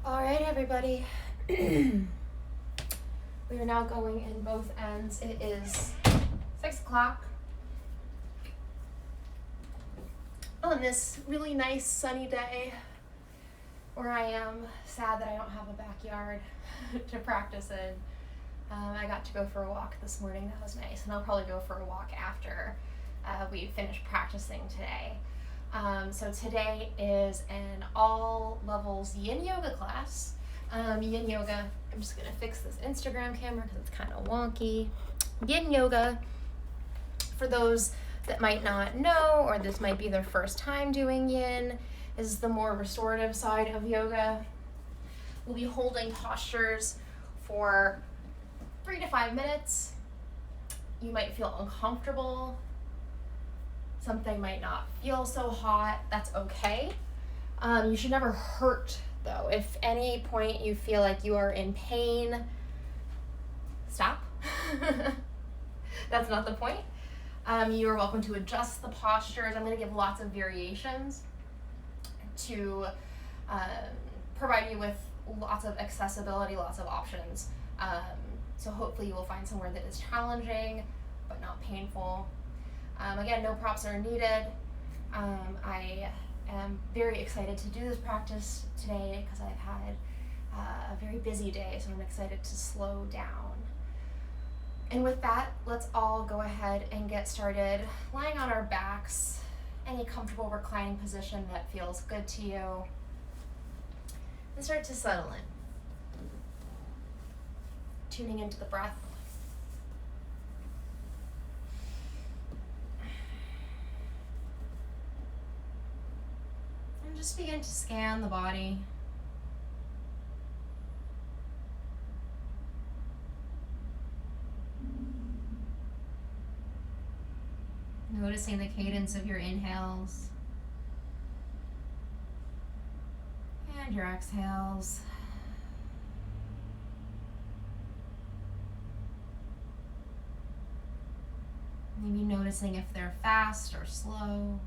All right, everybody. We are now going in both ends. It is 6 o'clock on this really nice sunny day where I am sad that I don't have a backyard to practice in. I got to go for a walk this morning. That was nice. And I'll probably go for a walk after we finish practicing today. So today is an all levels Yin Yoga class. Yin Yoga, I'm just going to fix this Instagram camera because it's kind of wonky. Yin Yoga, for those that might not know, or this might be their first time doing Yin, is the more restorative side of yoga. We'll be holding postures for 3 to 5 minutes. You might feel uncomfortable. Something might not feel so hot. That's okay. You should never hurt, though. If any point you feel like you are in pain, stop. That's not the point. You are welcome to adjust the postures. I'm going to give lots of variations to provide you with lots of accessibility, lots of options. So hopefully you will find somewhere that is challenging but not painful. Again, no props are needed. I am very excited to do this practice today because I've had a very busy day, so I'm excited to slow down. And with that, let's all go ahead and get started lying on our backs, any comfortable reclining position that feels good to you, and start to settle in. Tuning into the breath. And just begin to scan the body. Noticing the cadence of your inhales and your exhales. Maybe noticing if they're fast or slow.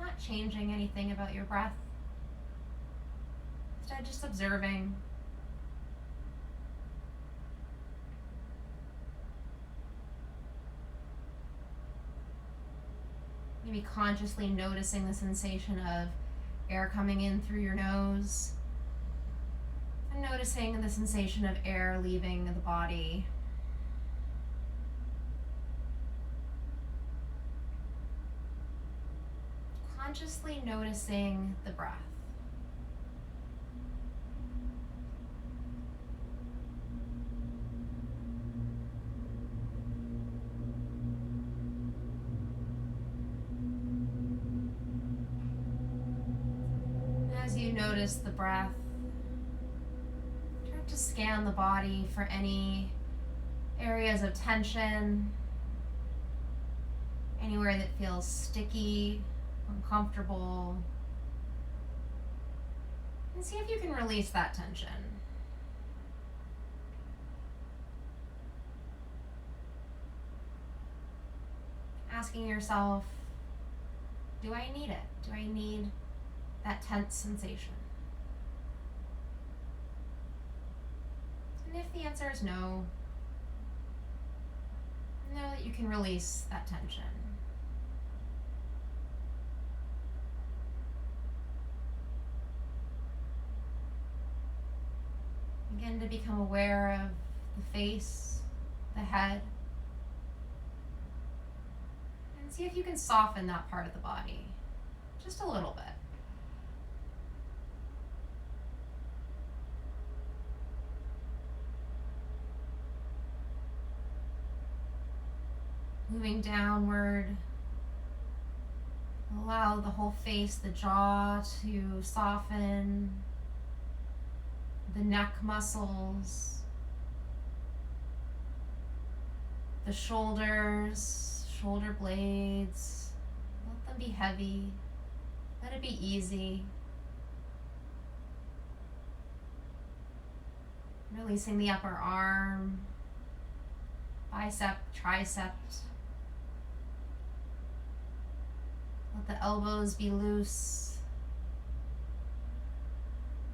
Not changing anything about your breath. Instead, just observing. Maybe consciously noticing the sensation of air coming in through your nose and noticing the sensation of air leaving the body. Consciously noticing the breath. As you notice the breath, try to scan the body for any areas of tension, anywhere that feels sticky, uncomfortable, and see if you can release that tension. Asking yourself, do I need it? Do I need that tense sensation? And if the answer is no, know that you can release that tension. Begin to become aware of the face, the head, and see if you can soften that part of the body just a little bit. Moving downward, allow the whole face, the jaw to soften, the neck muscles, the shoulders, shoulder blades, let them be heavy, let it be easy. Releasing the upper arm, bicep, tricep. Let the elbows be loose.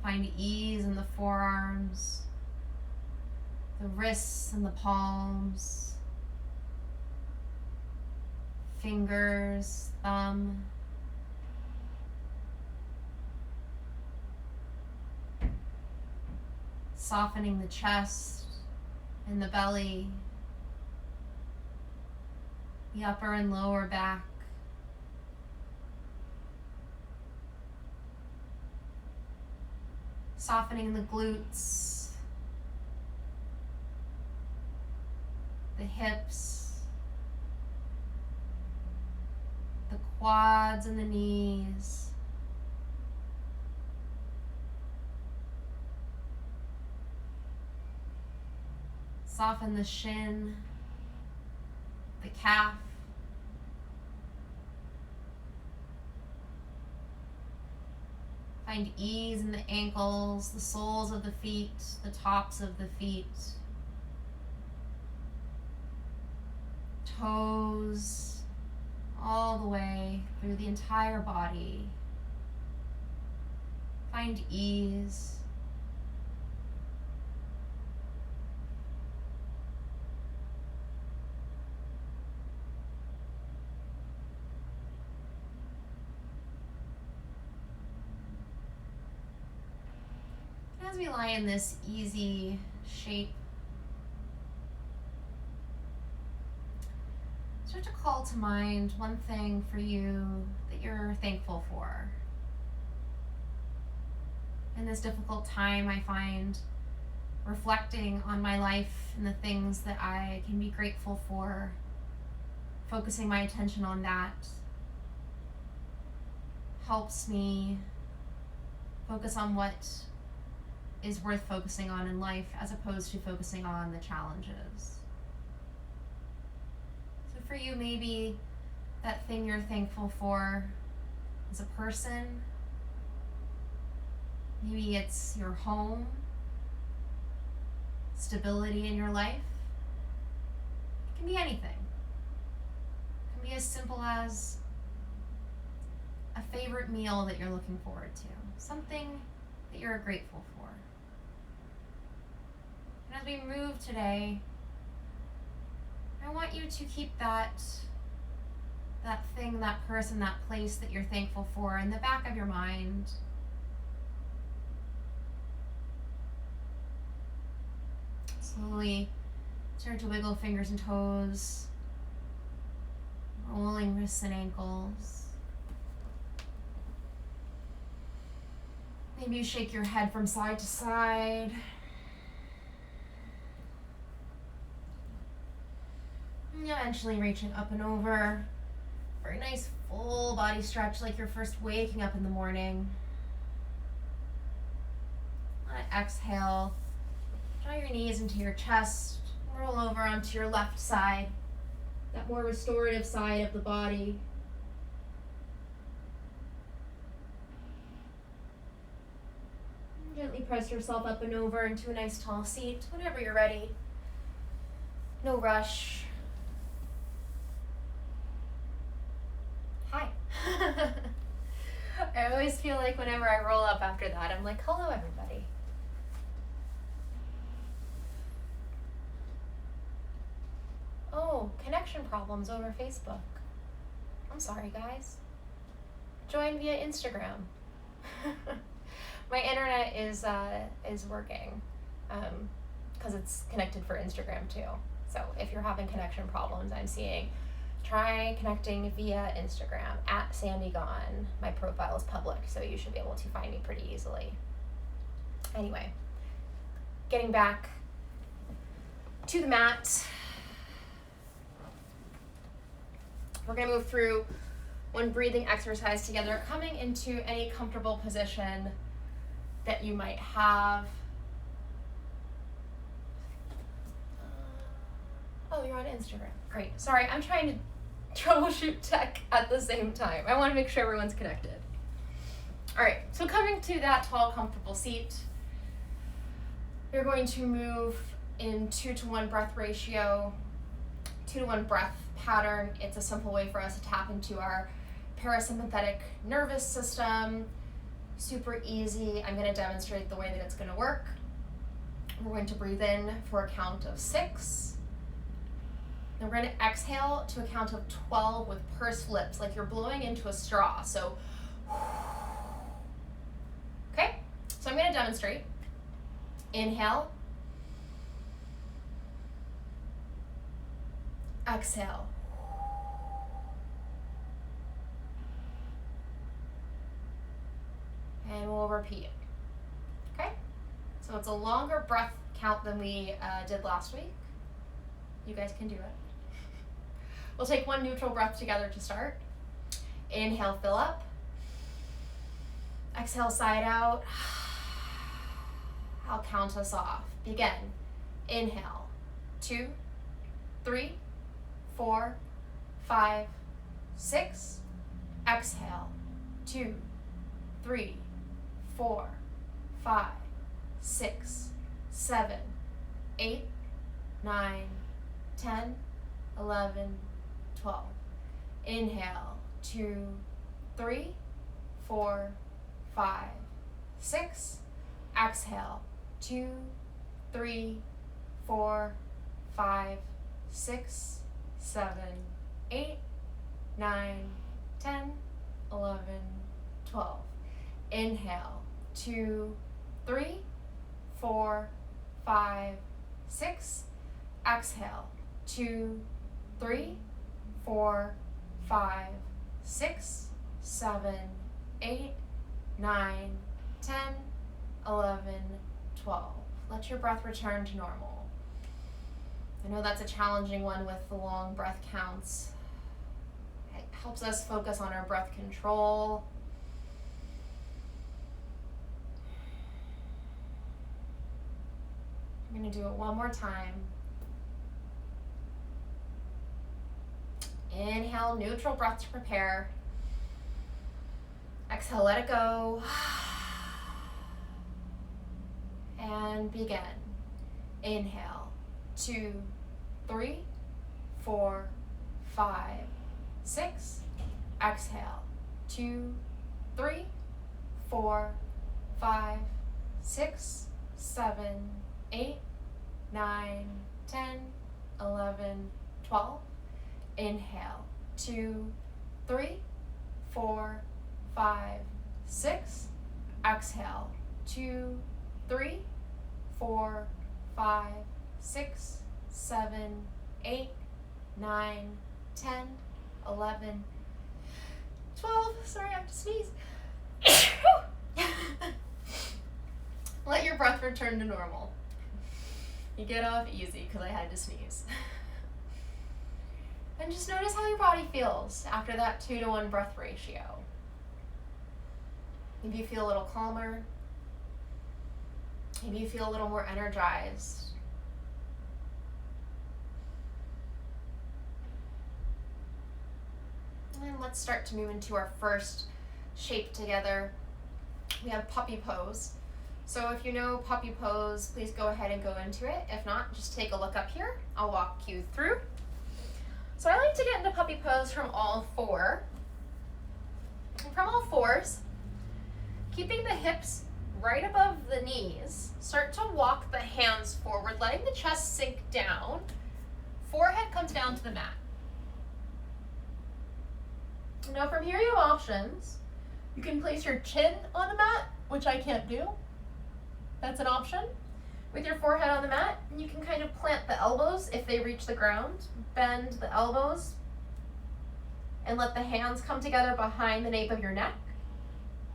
Find ease in the forearms, the wrists and the palms, fingers, thumb. Softening the chest and the belly, the upper and lower back. Softening the glutes, the hips, the quads and the knees. Soften the shin, the calf. Find ease in the ankles, the soles of the feet, the tops of the feet. Toes all the way through the entire body. Find ease. As we lie in this easy shape, start to call to mind one thing for you that you're thankful for. In this difficult time, I find reflecting on my life and the things that I can be grateful for, focusing my attention on that, helps me focus on what is worth focusing on in life as opposed to focusing on the challenges. So for you, maybe that thing you're thankful for is a person. Maybe it's your home, stability in your life. It can be anything. It can be as simple as a favorite meal that you're looking forward to, something that you're grateful for. And as we move today, I want you to keep that thing, that person, that place that you're thankful for in the back of your mind. Slowly start to wiggle fingers and toes, rolling wrists and ankles. Maybe you shake your head from side to side. And eventually reaching up and over. Very nice full body stretch, like you're first waking up in the morning. On an exhale, draw your knees into your chest, roll over onto your left side, that more restorative side of the body. Gently press yourself up and over into a nice tall seat whenever you're ready. No rush. Hi. I always feel like whenever I roll up after that, I'm like, hello everybody. Oh, connection problems over Facebook. I'm sorry guys. Join via Instagram. My internet is working because it's connected for Instagram too. So if you're having connection problems, I'm seeing, try connecting via Instagram at Sandy Gone. My profile is public, so you should be able to find me pretty easily. Anyway, getting back to the mat. We're gonna move through one breathing exercise together, coming into any comfortable position that you might have. Oh, you're on Instagram. Great. Sorry, I'm trying to troubleshoot tech at the same time. I want to make sure everyone's connected. All right, so coming to that tall, comfortable seat, You're going to move in 2-to-1 breath ratio, 2-to-1 breath pattern. It's a simple way for us to tap into our parasympathetic nervous system. Super easy. I'm going to demonstrate the way that it's going to work. We're going to breathe in for a count of 6. Then we're going to exhale to a count of 12 with pursed lips, like you're blowing into a straw. So, okay? So I'm going to demonstrate. Inhale. Exhale. And we'll repeat. Okay? So it's a longer breath count than we did last week. You guys can do it. We'll take one neutral breath together to start. Inhale, fill up. Exhale, side out. I'll count us off. Begin. Inhale. 2, 3, 4, 5, 6. Exhale. 2, 3, 4, 5, 6, 7, 8, 9, 10, 11, 12. Inhale. 2, 3, 4, 5, 6. Exhale. 2, 3, 4, 5, 6, 7, 8, 9, 10, 11, 12. Inhale. 2, 3, 4, 5, 6. Exhale. 2, 3, 4, 5, 6, 7, 8, 9, 10, 11, 12. Let your breath return to normal. I know that's a challenging one with the long breath counts. It helps us focus on our breath control. I'm going to do it one more time. Inhale, neutral breath to prepare. Exhale, let it go. And begin. Inhale. 2, 3, 4, 5, 6. Exhale. 2, 3, 4, 5, 6, 7, 8, 9, 10, 11, 12. Inhale. 2, 3, 4, 5, 6. Exhale. 2, 3, 4, 5, 6, 7, 8, 9, 10, 11, 12. Sorry, I have to sneeze. Let your breath return to normal. You get off easy because I had to sneeze. And just notice how your body feels after that 2-to-1 breath ratio. Maybe you feel a little calmer. Maybe you feel a little more energized. And let's start to move into our first shape together. We have puppy pose. So if you know puppy pose, please go ahead and go into it. If not, just take a look up here. I'll walk you through. So I like to get into puppy pose from all 4. And from all 4s, keeping the hips right above the knees, start to walk the hands forward, letting the chest sink down. Forehead comes down to the mat. Now from here you have options. You can place your chin on the mat, which I can't do. That's an option. With your forehead on the mat, you can kind of plant the elbows if they reach the ground. Bend the elbows and let the hands come together behind the nape of your neck.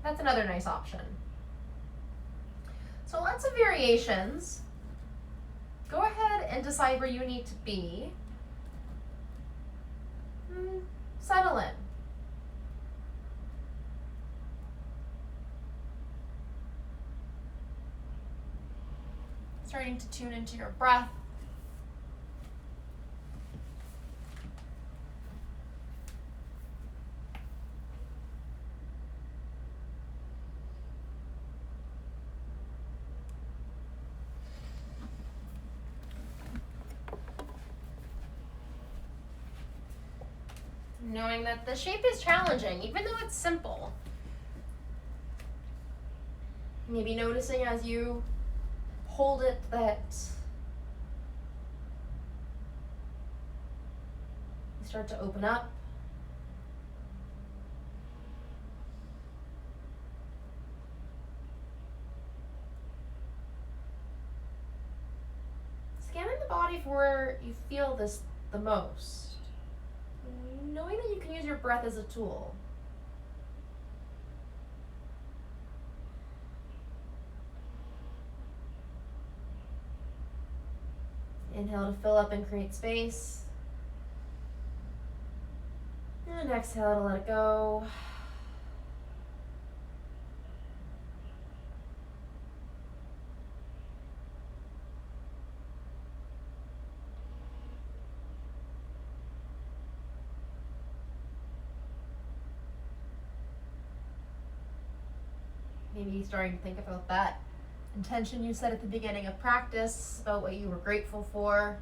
That's another nice option. So lots of variations. Go ahead and decide where you need to be. Settle in. Starting to tune into your breath. knowing that the shape is challenging, even though it's simple. Maybe noticing as you hold it that you start to open up. Scanning the body for where you feel this the most. Knowing that you can use your breath as a tool. Inhale to fill up and create space. And exhale to let it go. Maybe starting to think about that intention you set at the beginning of practice, about what you were grateful for.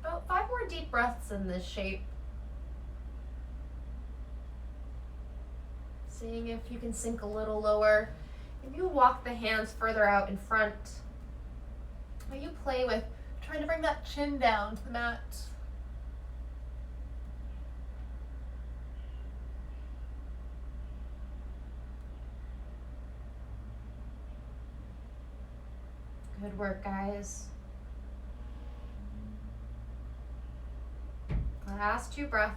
About 5 more deep breaths in this shape. Seeing if you can sink a little lower. If you walk the hands further out in front, or you play with trying to bring that chin down to the mat. Good work, guys. Last 2 breaths.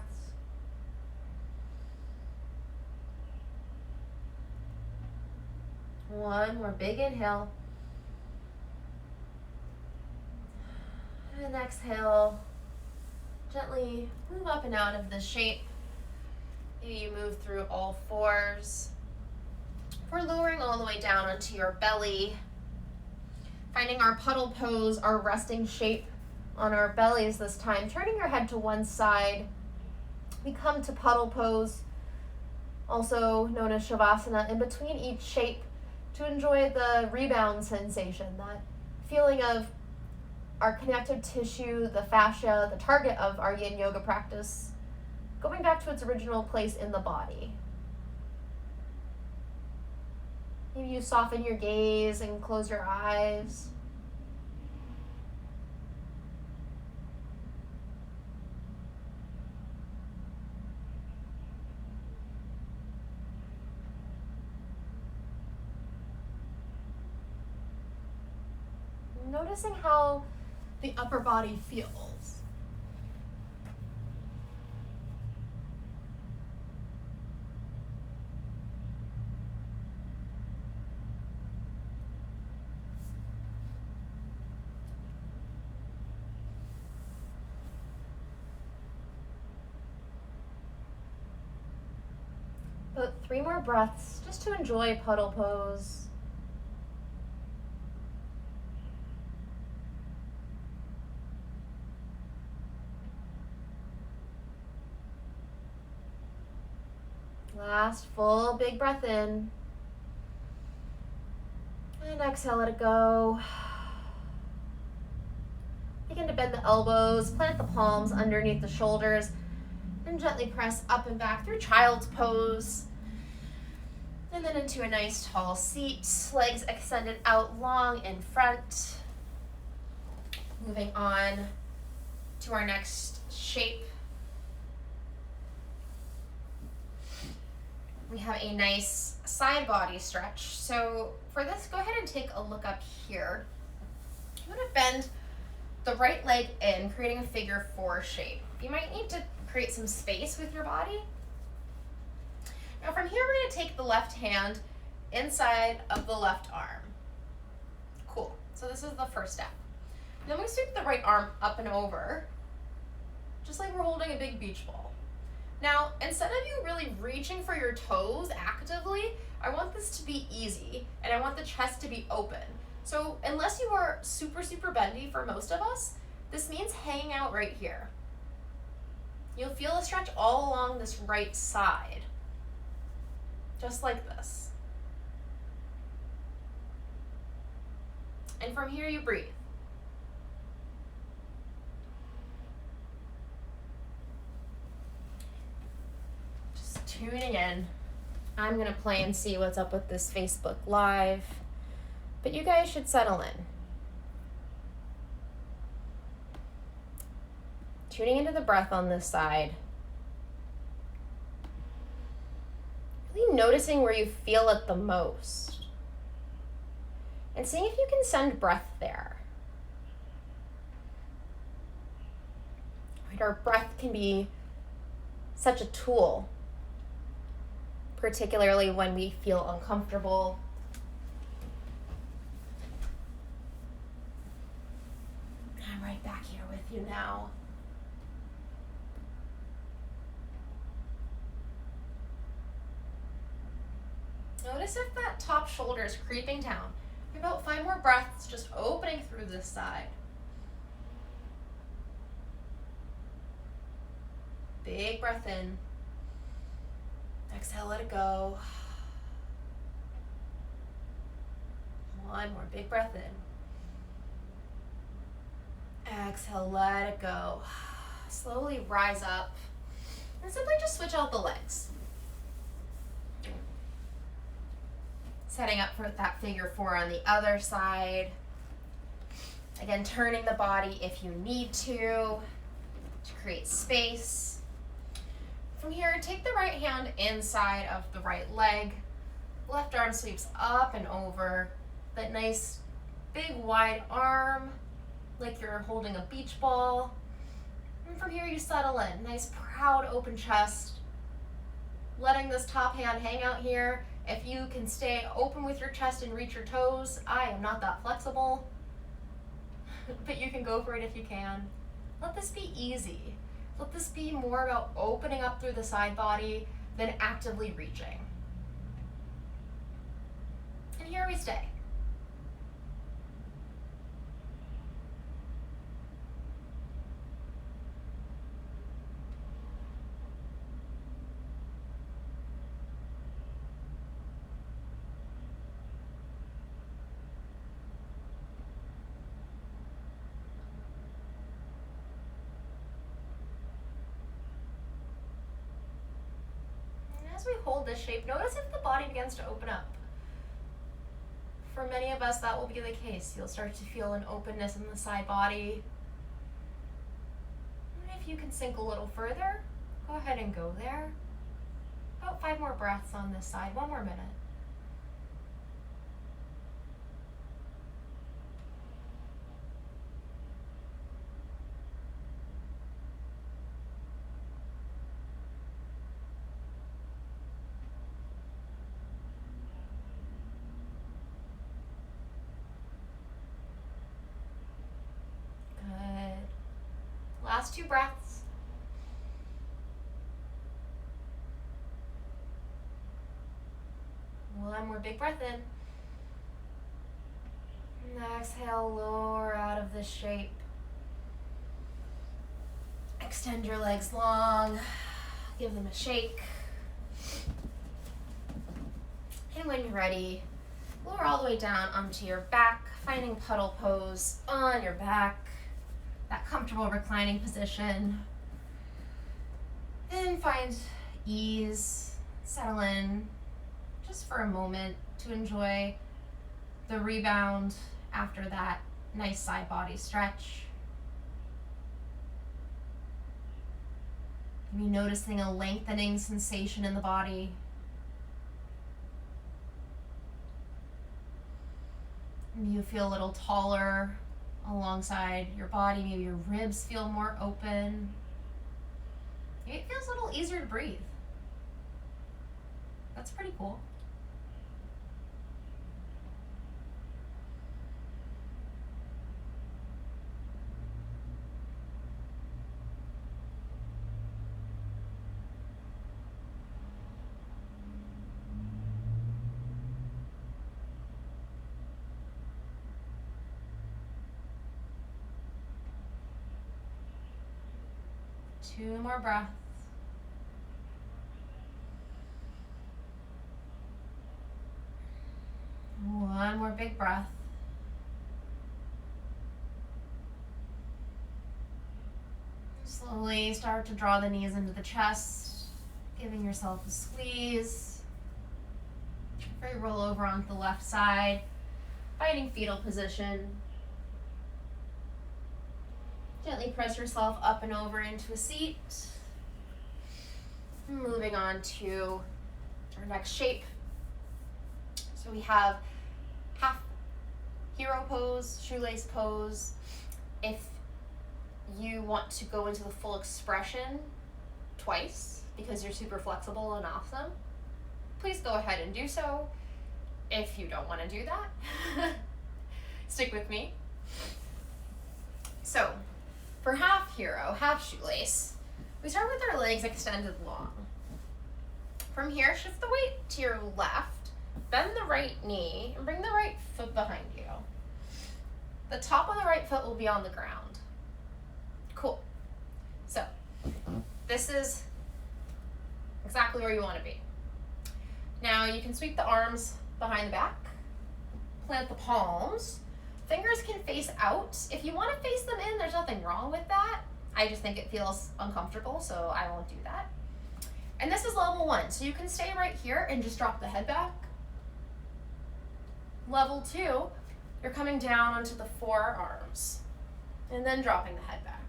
One more big inhale. And exhale. Gently move up and out of the shape. Maybe you move through all 4s. We're lowering all the way down onto your belly. Finding our puddle pose, our resting shape on our bellies this time, turning your head to one side. We come to puddle pose, also known as Shavasana, in between each shape to enjoy the rebound sensation, that feeling of our connective tissue, the fascia, the target of our Yin Yoga practice, going back to its original place in the body. Maybe you soften your gaze and close your eyes. Noticing how the upper body feels. About 3 more breaths just to enjoy puddle pose. Last full big breath in. And exhale, let it go. Begin to bend the elbows, plant the palms underneath the shoulders, and gently press up and back through child's pose. And then into a nice tall seat, legs extended out long in front. Moving on to our next shape. We have a nice side body stretch. So for this, go ahead and take a look up here. I'm going to bend the right leg in, creating a figure 4 shape. You might need to create some space with your body. Now from here, we're going to take the left hand inside of the left arm. Cool. So this is the first step. Then we sweep the right arm up and over, just like we're holding a big beach ball. Now, instead of you really reaching for your toes actively, I want this to be easy, and I want the chest to be open. So unless you are super, super bendy for most of us, this means hanging out right here. You'll feel a stretch all along this right side, just like this. And from here you breathe. Just tuning in. I'm gonna play and see what's up with this Facebook Live, but you guys should settle in. Tuning into the breath on this side. Really noticing where you feel it the most. And seeing if you can send breath there. Right, our breath can be such a tool, particularly when we feel uncomfortable. I'm right back here with you now. Notice if that top shoulder is creeping down. About 5 more breaths, just opening through this side. Big breath in. Exhale, let it go. One more big breath in. Exhale, let it go. Slowly rise up. And simply just switch out the legs. Setting up for that figure 4 on the other side. Again, turning the body if you need to create space. From here, take the right hand inside of the right leg. Left arm sweeps up and over. That nice big wide arm, like you're holding a beach ball. And from here, you settle in. Nice proud open chest. Letting this top hand hang out here. If you can stay open with your chest and reach your toes, I am not that flexible, but you can go for it if you can. Let this be easy. Let this be more about opening up through the side body than actively reaching. And here we stay. As we hold this shape, notice if the body begins to open up. For many of us, that will be the case. You'll start to feel an openness in the side body. And if you can sink a little further, go ahead and go there. About 5 more breaths on this side, 1 more minute. Last 2 breaths. One more big breath in. And exhale, lower out of this shape. Extend your legs long. Give them a shake. And when you're ready, lower all the way down onto your back, finding puddle pose on your back. That comfortable reclining position. And find ease, settle in just for a moment to enjoy the rebound after that nice side body stretch. Maybe noticing a lengthening sensation in the body. Maybe you feel a little taller alongside your body. Maybe your ribs feel more open. Maybe it feels a little easier to breathe. That's pretty cool. 2 more breaths. One more big breath. Slowly start to draw the knees into the chest, giving yourself a squeeze. Before you roll over onto the left side, finding fetal position. Gently press yourself up and over into a seat. Moving on to our next shape. So we have half hero pose, shoelace pose. If you want to go into the full expression twice because you're super flexible and awesome, please go ahead and do so. If you don't want to do that, stick with me. So, for half hero, half shoelace, we start with our legs extended long. From here, shift the weight to your left, bend the right knee, and bring the right foot behind you. The top of the right foot will be on the ground. Cool. So, this is exactly where you want to be. Now, you can sweep the arms behind the back, plant the palms. Fingers can face out. If you want to face them in, there's nothing wrong with that. I just think it feels uncomfortable, so I won't do that. And this is level 1, so you can stay right here and just drop the head back. Level 2, you're coming down onto the forearms and then dropping the head back.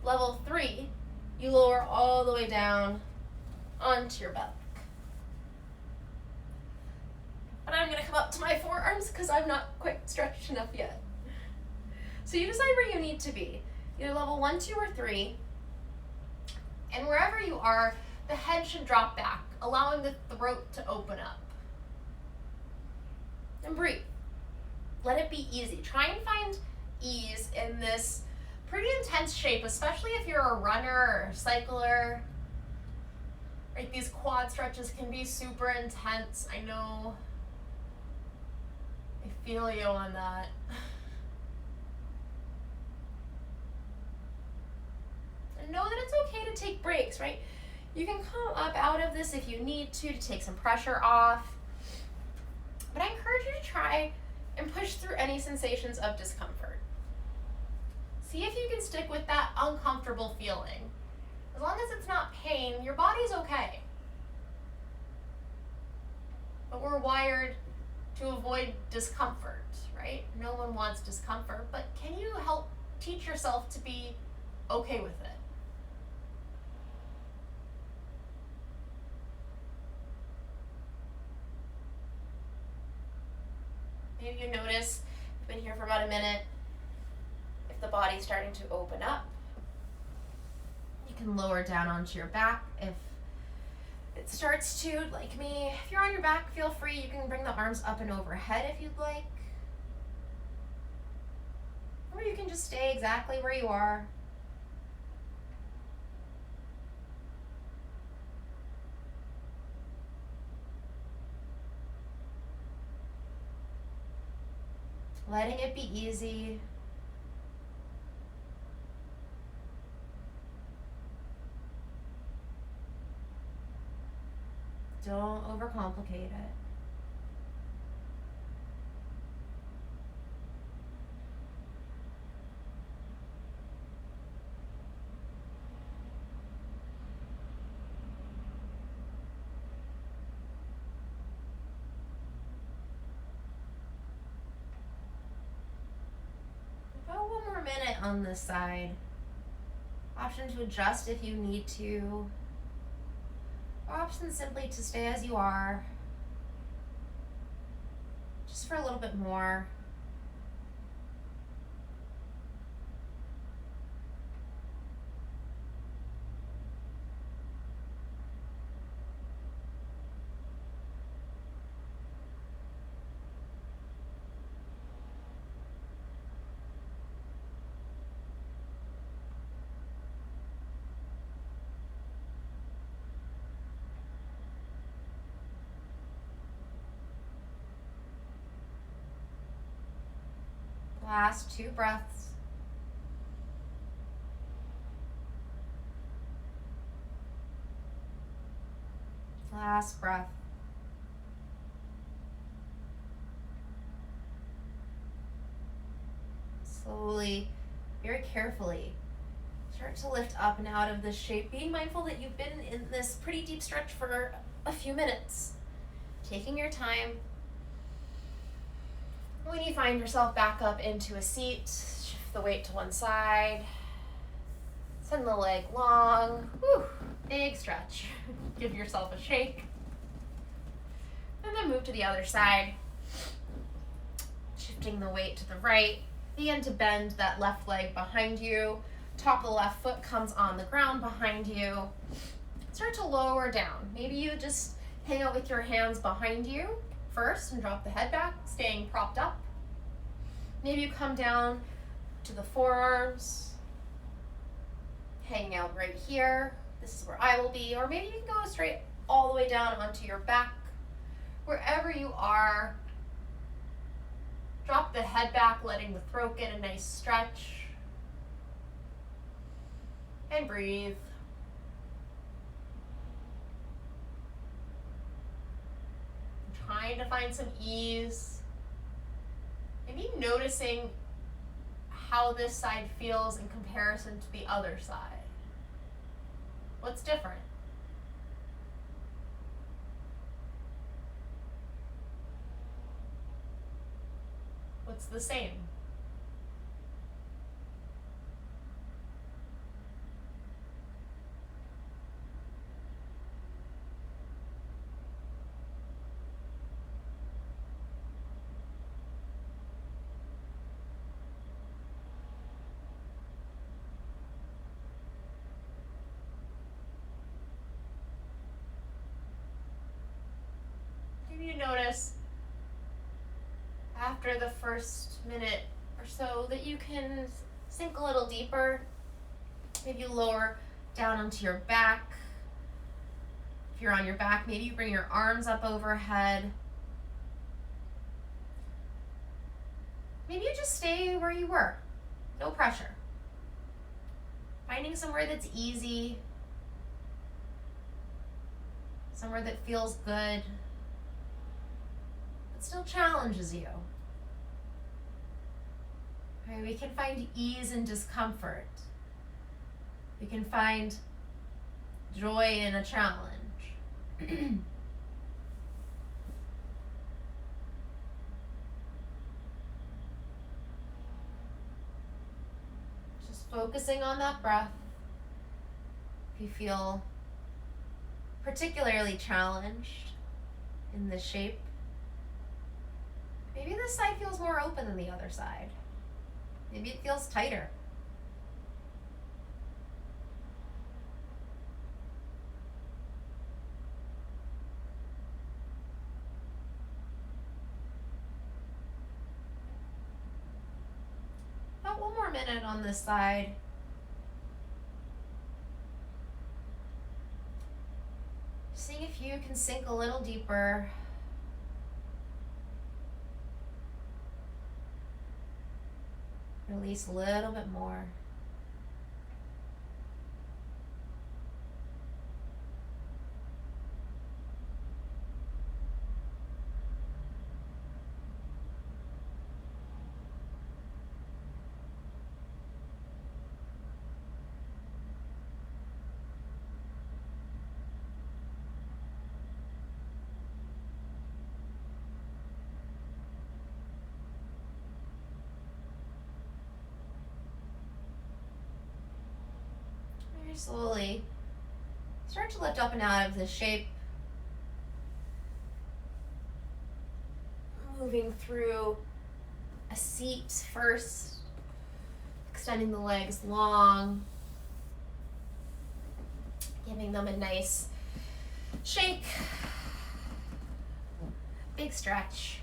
Level 3, you lower all the way down onto your belly. But I'm gonna come up to my forearms because I'm not quite stretched enough yet. So you decide where you need to be, either level 1, 2, or 3. And wherever you are, the head should drop back, allowing the throat to open up. And breathe. Let it be easy. Try and find ease in this pretty intense shape, especially if you're a runner or a cycler. Right, these quad stretches can be super intense. I know. I feel you on that. And know that it's okay to take breaks, right? You can come up out of this if you need to take some pressure off. But I encourage you to try and push through any sensations of discomfort. See if you can stick with that uncomfortable feeling. As long as it's not pain, your body's okay. But we're wired to avoid discomfort, right? No one wants discomfort, but can you help teach yourself to be okay with it? Maybe you notice, you've been here for about a minute, if the body's starting to open up. You can lower down onto your back if it starts to, like me. If you're on your back, feel free. You can bring the arms up and overhead if you'd like. Or you can just stay exactly where you are. Letting it be easy. Don't overcomplicate it. About 1 more minute on this side. Option to adjust if you need to. Option simply to stay as you are, just for a little bit more. Last 2 breaths. Last breath. Slowly, very carefully, start to lift up and out of this shape, being mindful that you've been in this pretty deep stretch for a few minutes. Taking your time. When you find yourself back up into a seat, shift the weight to one side. Send the leg long. Whew, big stretch. Give yourself a shake. And then move to the other side. Shifting the weight to the right. Begin to bend that left leg behind you. Top of the left foot comes on the ground behind you. Start to lower down. Maybe you just hang out with your hands behind you first and drop the head back, staying propped up. Maybe you come down to the forearms, hanging out right here. This is where I will be. Or maybe you can go straight all the way down onto your back. Wherever you are, drop the head back, letting the throat get a nice stretch. And breathe. Trying to find some ease. Maybe noticing how this side feels in comparison to the other side. What's different? What's the same? You notice after the first minute or so that you can sink a little deeper. Maybe you lower down onto your back. If you're on your back, maybe you bring your arms up overhead. Maybe you just stay where you were. No pressure. Finding somewhere that's easy, somewhere that feels good, still challenges you. Okay, we can find ease in discomfort. We can find joy in a challenge. Just focusing on that breath. If you feel particularly challenged in this shape, maybe this side feels more open than the other side. Maybe it feels tighter. About one more minute on this side. Seeing if you can sink a little deeper. Release a little bit more. Very slowly start to lift up and out of this shape. Moving through a seat first, extending the legs long, giving them a nice shake, big stretch.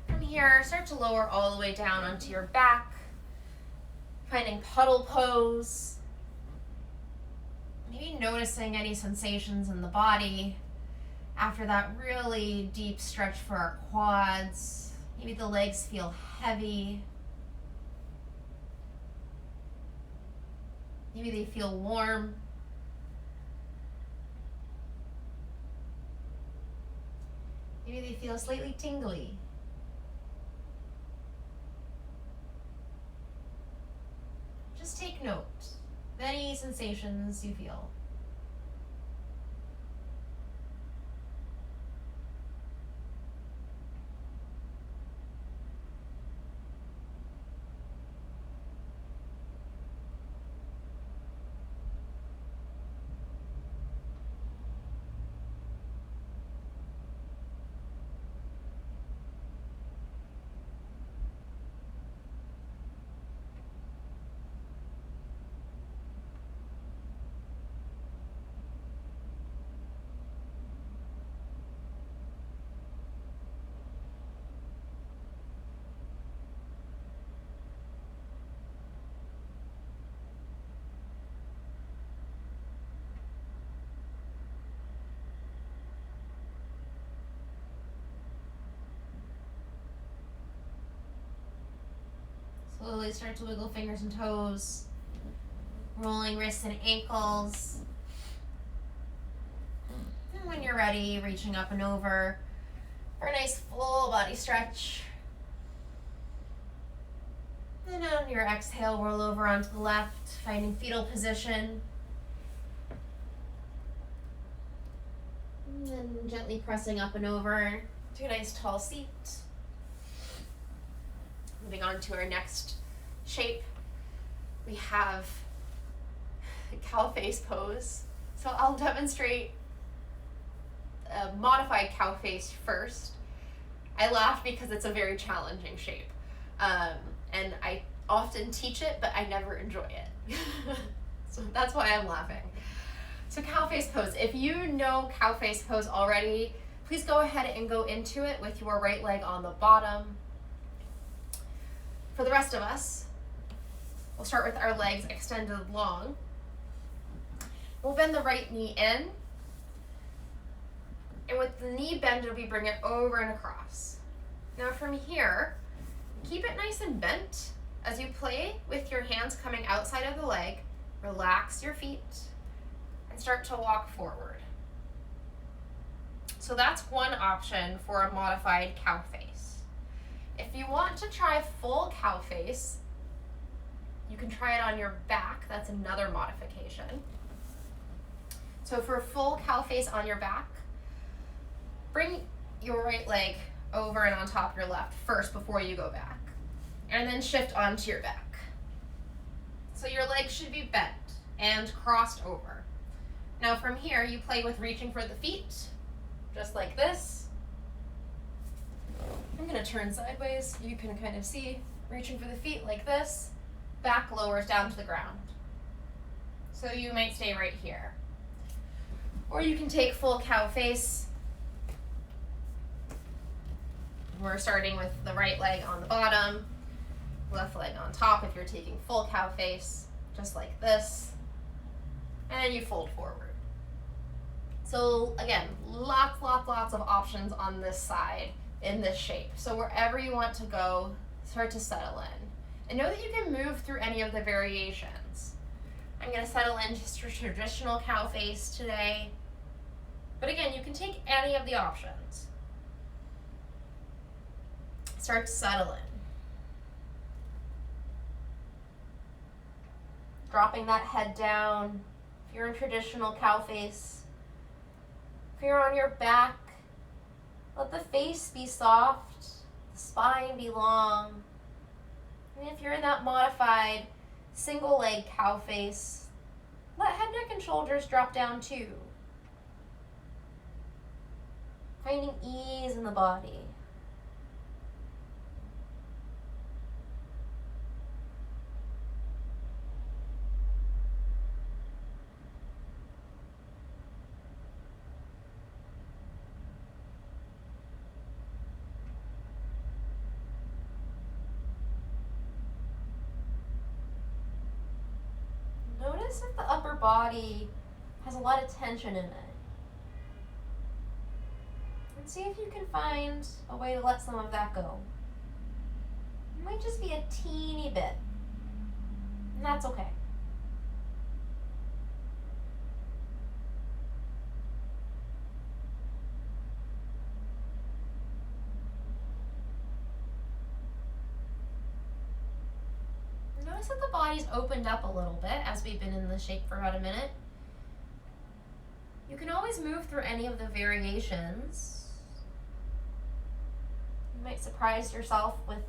From here, start to lower all the way down onto your back, finding puddle pose. Maybe noticing any sensations in the body after that really deep stretch for our quads. Maybe the legs feel heavy. Maybe they feel warm. you feel slightly tingly. Just take note of any sensations you feel. Slowly start to wiggle fingers and toes, rolling wrists and ankles. And when you're ready, reaching up and over for a nice full body stretch. And on your exhale, roll over onto the left, finding fetal position. And then gently pressing up and over to a nice tall seat. Moving on to our next shape, we have a cow face pose. So I'll demonstrate a modified cow face first. I laugh because it's a very challenging shape. And I often teach it, but I never enjoy it. So that's why I'm laughing. So cow face pose. If you know cow face pose already, please go ahead and go into it with your right leg on the bottom. For the rest of us, we'll start with our legs extended long. We'll bend the right knee in. And with the knee bended, we bring it over and across. Now from here, keep it nice and bent as you play with your hands coming outside of the leg. Relax your feet and start to walk forward. So that's one option for a modified cow face. If you want to try full cow face, you can try it on your back. That's another modification. So for full cow face on your back, bring your right leg over and on top of your left first before you go back, and then shift onto your back. So your legs should be bent and crossed over. Now from here, you play with reaching for the feet, just like this. I'm going to turn sideways. You can kind of see, reaching for the feet like this. Back lowers down to the ground. So you might stay right here. Or you can take full cow face. We're starting with the right leg on the bottom, left leg on top if you're taking full cow face, just like this. And then you fold forward. So again, lots of options on this side in this shape. So wherever you want to go, start to settle in. And know that you can move through any of the variations. I'm going to settle in just a traditional cow face today. But again, you can take any of the options. Start to settle in. Dropping that head down. If you're in traditional cow face, if you're on your back, let the face be soft, the spine be long. And if you're in that modified single leg cow face, let head, neck, and shoulders drop down too. Finding ease in the body. Notice if the upper body has a lot of tension in it. And see if you can find a way to let some of that go. It might just be a teeny bit. And that's okay. Notice that the body's opened up a little bit as we've been in this shape for about a minute. You can always move through any of the variations. You might surprise yourself with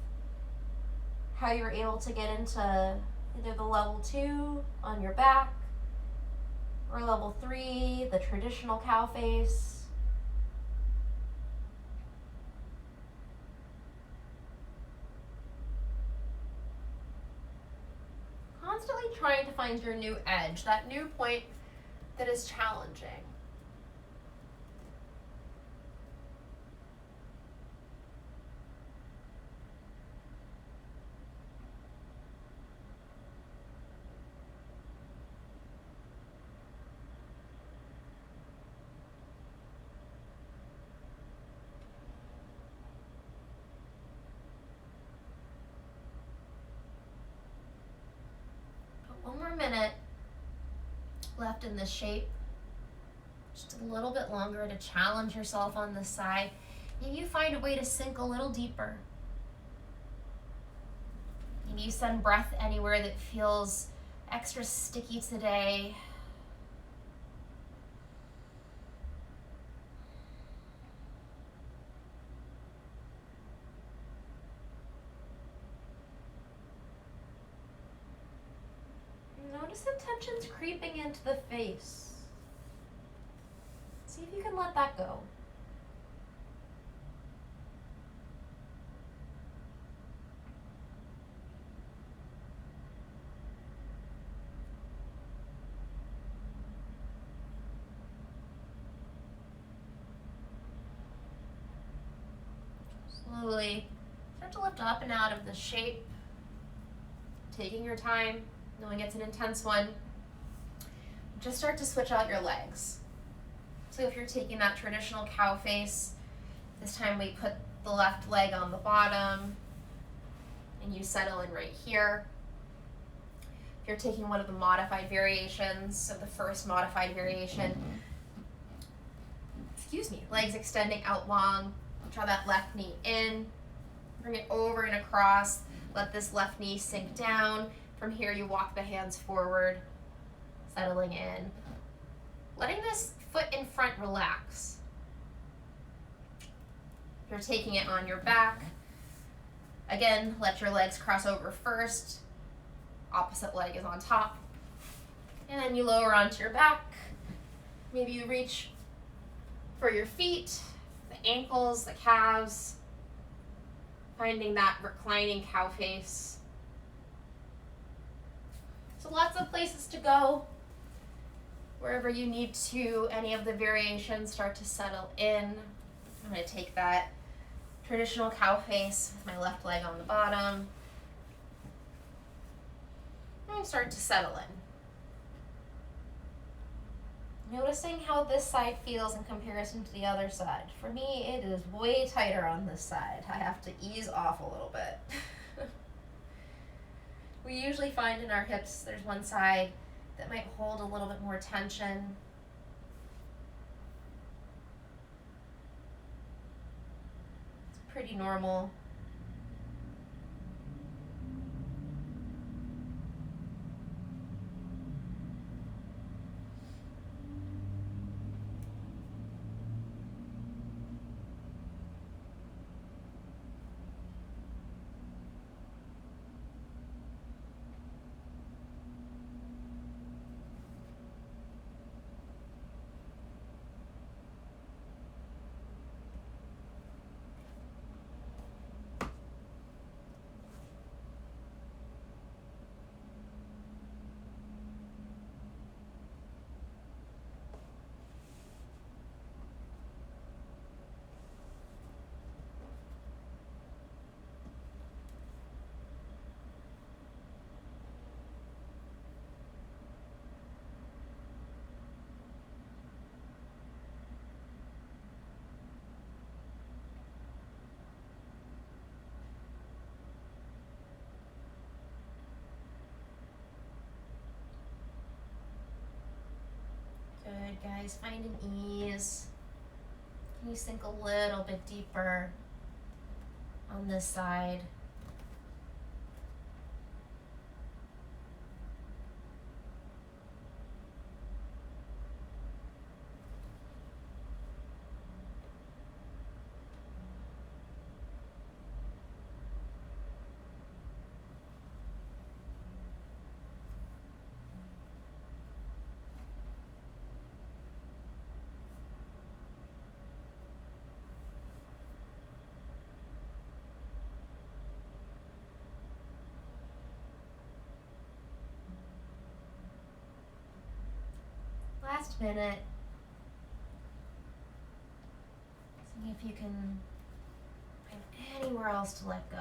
how you're able to get into either the level 2 on your back or level 3, the traditional cow face. Constantly trying to find your new edge, that new point that is challenging. One more minute left in this shape. Just a little bit longer to challenge yourself on this side. Maybe you find a way to sink a little deeper. Maybe you send breath anywhere that feels extra sticky today. Notice the tension's creeping into the face. See if you can let that go. Slowly start to lift up and out of the shape, taking your time, knowing it's an intense one. Just start to switch out your legs. So if you're taking that traditional cow face, this time we put the left leg on the bottom and you settle in right here. If you're taking one of the modified variations, so the first modified variation, legs extending out long, draw that left knee in, bring it over and across, let this left knee sink down. From here you walk the hands forward, settling in. Letting this foot in front relax. If you're taking it on your back, again, let your legs cross over first. Opposite leg is on top. And then you lower onto your back. Maybe you reach for your feet, the ankles, the calves, finding that reclining cow face. So lots of places to go. Wherever you need to, any of the variations start to settle in. I'm going to take that traditional cow face with my left leg on the bottom. And start to settle in. Noticing how this side feels in comparison to the other side. For me, it is way tighter on this side. I have to ease off a little bit. We usually find in our hips there's one side that might hold a little bit more tension. It's pretty normal. Good, guys. Find an ease. Can you sink a little bit deeper on this side? last minute, seeing if you can find anywhere else to let go.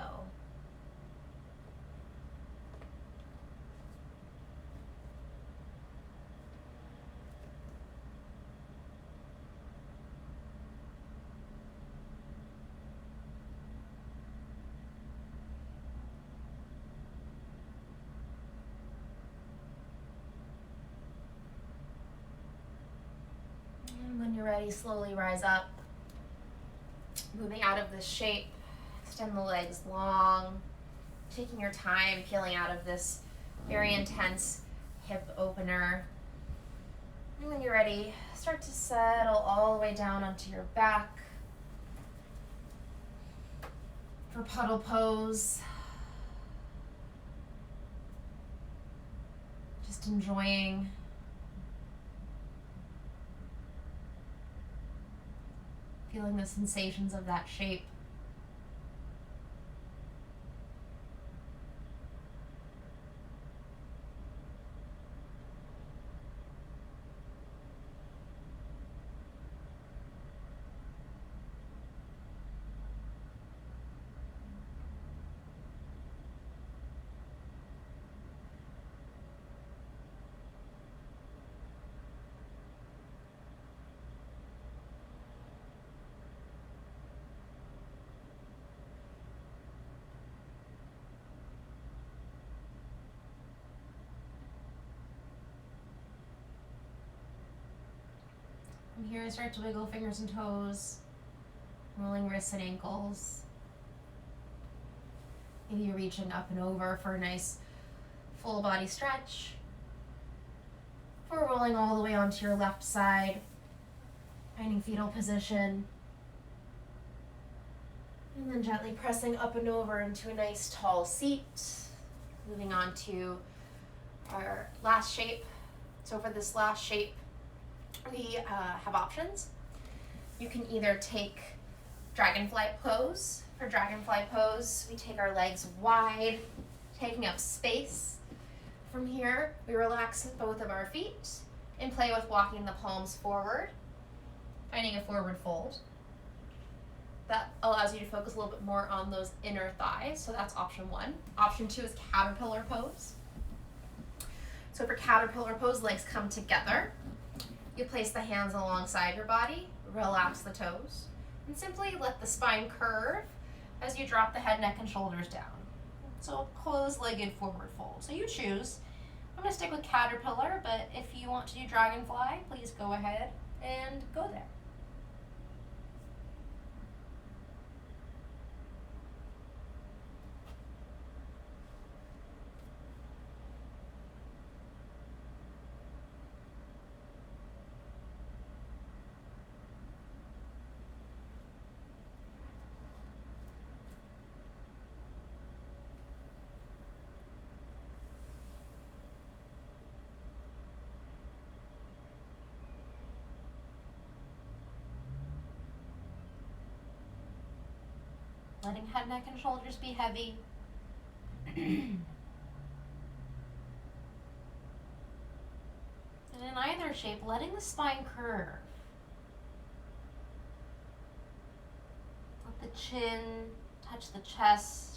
And when you're ready, slowly rise up. Moving out of this shape, extend the legs long, taking your time peeling out of this very intense hip opener. And when you're ready, start to settle all the way down onto your back for puddle pose. Just enjoying feeling the sensations of that shape. From here, start to wiggle fingers and toes, rolling wrists and ankles. Maybe you're reaching up and over for a nice full body stretch. Or rolling all the way onto your left side, finding fetal position. And then gently pressing up and over into a nice tall seat. Moving on to our last shape. So for this last shape, we have options. You can either take dragonfly pose. For dragonfly pose, we take our legs wide, taking up space. From here, we relax both of our feet and play with walking the palms forward, finding a forward fold. That allows you to focus a little bit more on those inner thighs, so that's option one. Option two is caterpillar pose. So for caterpillar pose, legs come together. You place the hands alongside your body, relax the toes, and simply let the spine curve as you drop the head, neck, and shoulders down. So closed-legged forward fold. So you choose. I'm going to stick with caterpillar, but if you want to do dragonfly, please go ahead and go there. Letting head, neck, and shoulders be heavy. And in either shape, letting the spine curve. Let the chin touch the chest.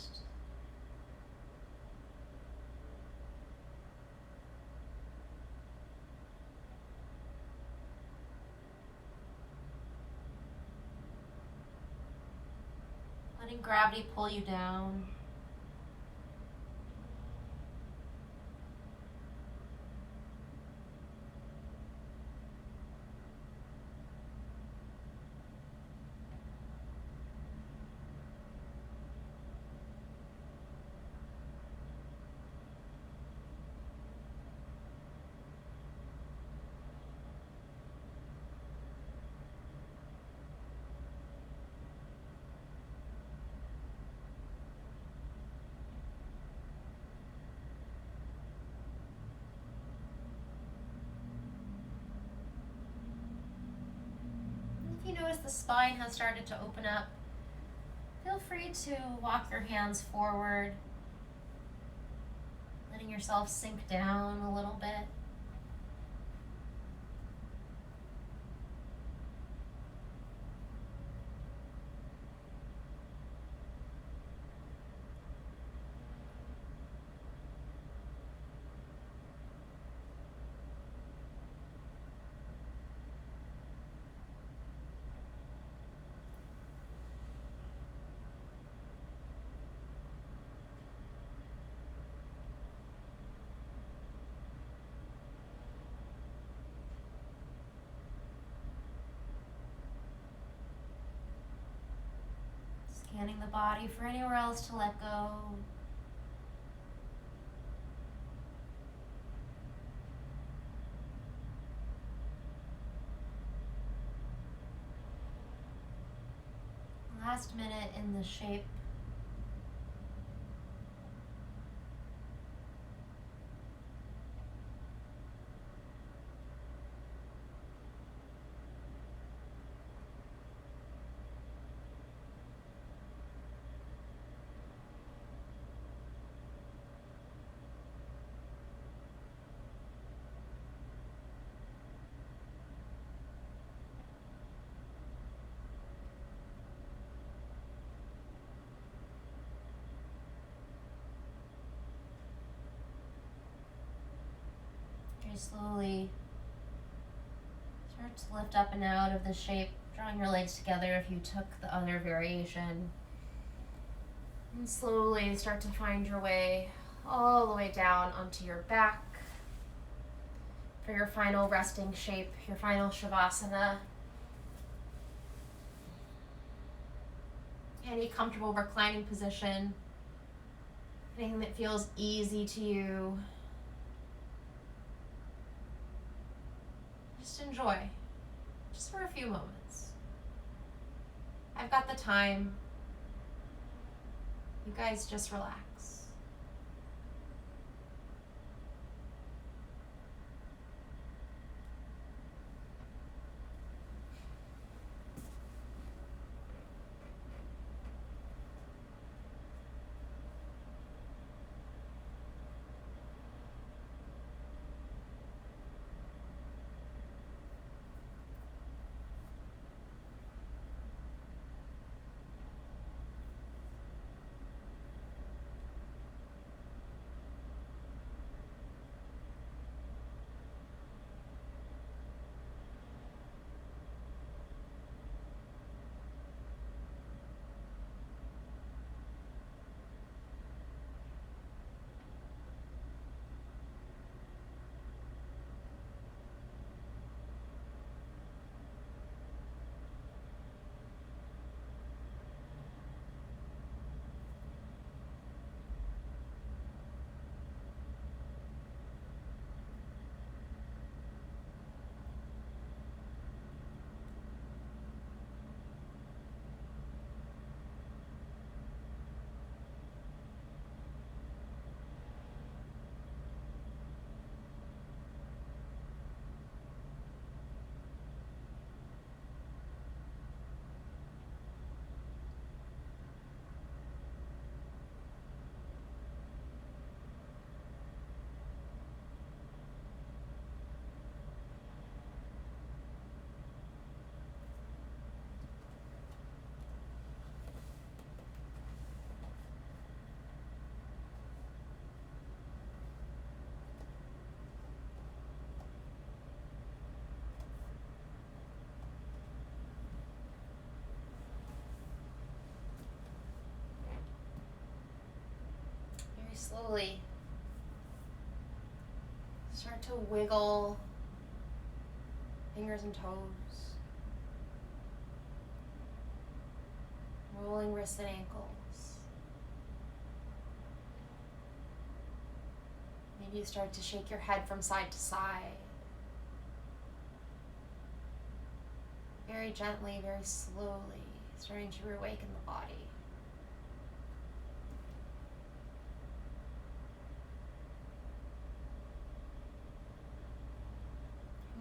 Letting gravity pull you down. If you notice the spine has started to open up, feel free to walk your hands forward, letting yourself sink down a little bit. scanning the body for anywhere else to let go. Last minute in the shape. Very slowly start to lift up and out of the shape, drawing your legs together if you took the other variation. And slowly start to find your way all the way down onto your back for your final resting shape, your final Shavasana. Any comfortable reclining position, anything that feels easy to you. Just enjoy, just for a few moments. I've got the time. You guys just relax. Slowly start to wiggle fingers and toes, rolling wrists and ankles. Maybe you start to shake your head from side to side. Very gently, very slowly, starting to reawaken the body.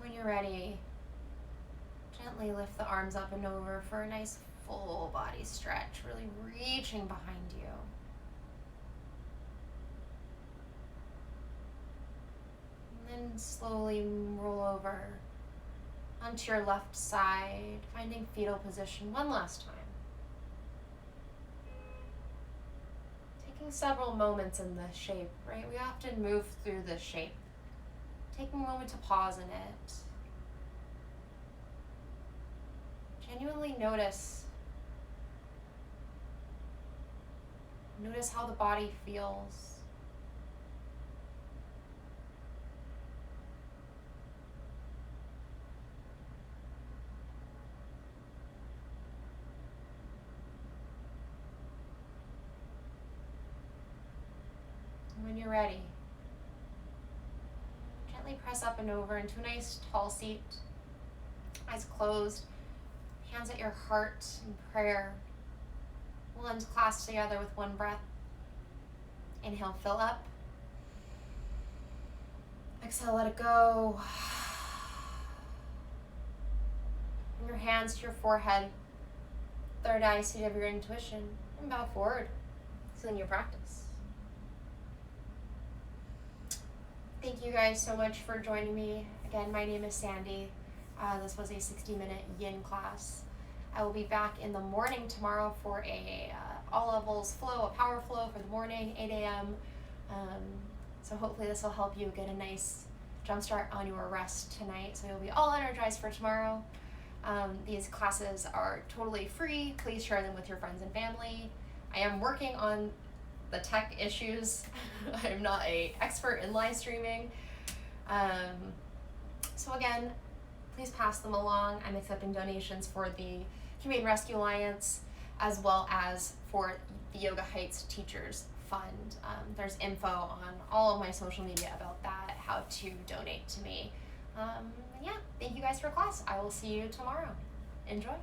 When you're ready, gently lift the arms up and over for a nice full body stretch, really reaching behind you. And then slowly roll over onto your left side, finding fetal position one last time. Taking several moments in this shape, right? We often move through this shape. Taking a moment to pause in it. Genuinely notice how the body feels. And when you're ready, gently press up and over into a nice tall seat. Eyes closed, hands at your heart in prayer. We'll end class together with one breath. Inhale, fill up. Exhale, let it go. Bring your hands to your forehead. Third eye, seat of your intuition. And bow forward. Sealing your practice. Thank you guys so much for joining me. Again, my name is Sandy. This was a 60-minute yin class. I will be back in the morning tomorrow for a all levels flow, a power flow for the morning, 8 a.m. So hopefully this will help you get a nice jump start on your rest tonight. So you'll be all energized for tomorrow. These classes are totally free. Please share them with your friends and family. I am working on the tech issues. I'm not an expert in live streaming. So again, please pass them along. I'm accepting donations for the Humane Rescue Alliance as well as for the Yoga Heights Teachers Fund. There's info on all of my social media about that, how to donate to me. Yeah, thank you guys for class. I will see you tomorrow. Enjoy.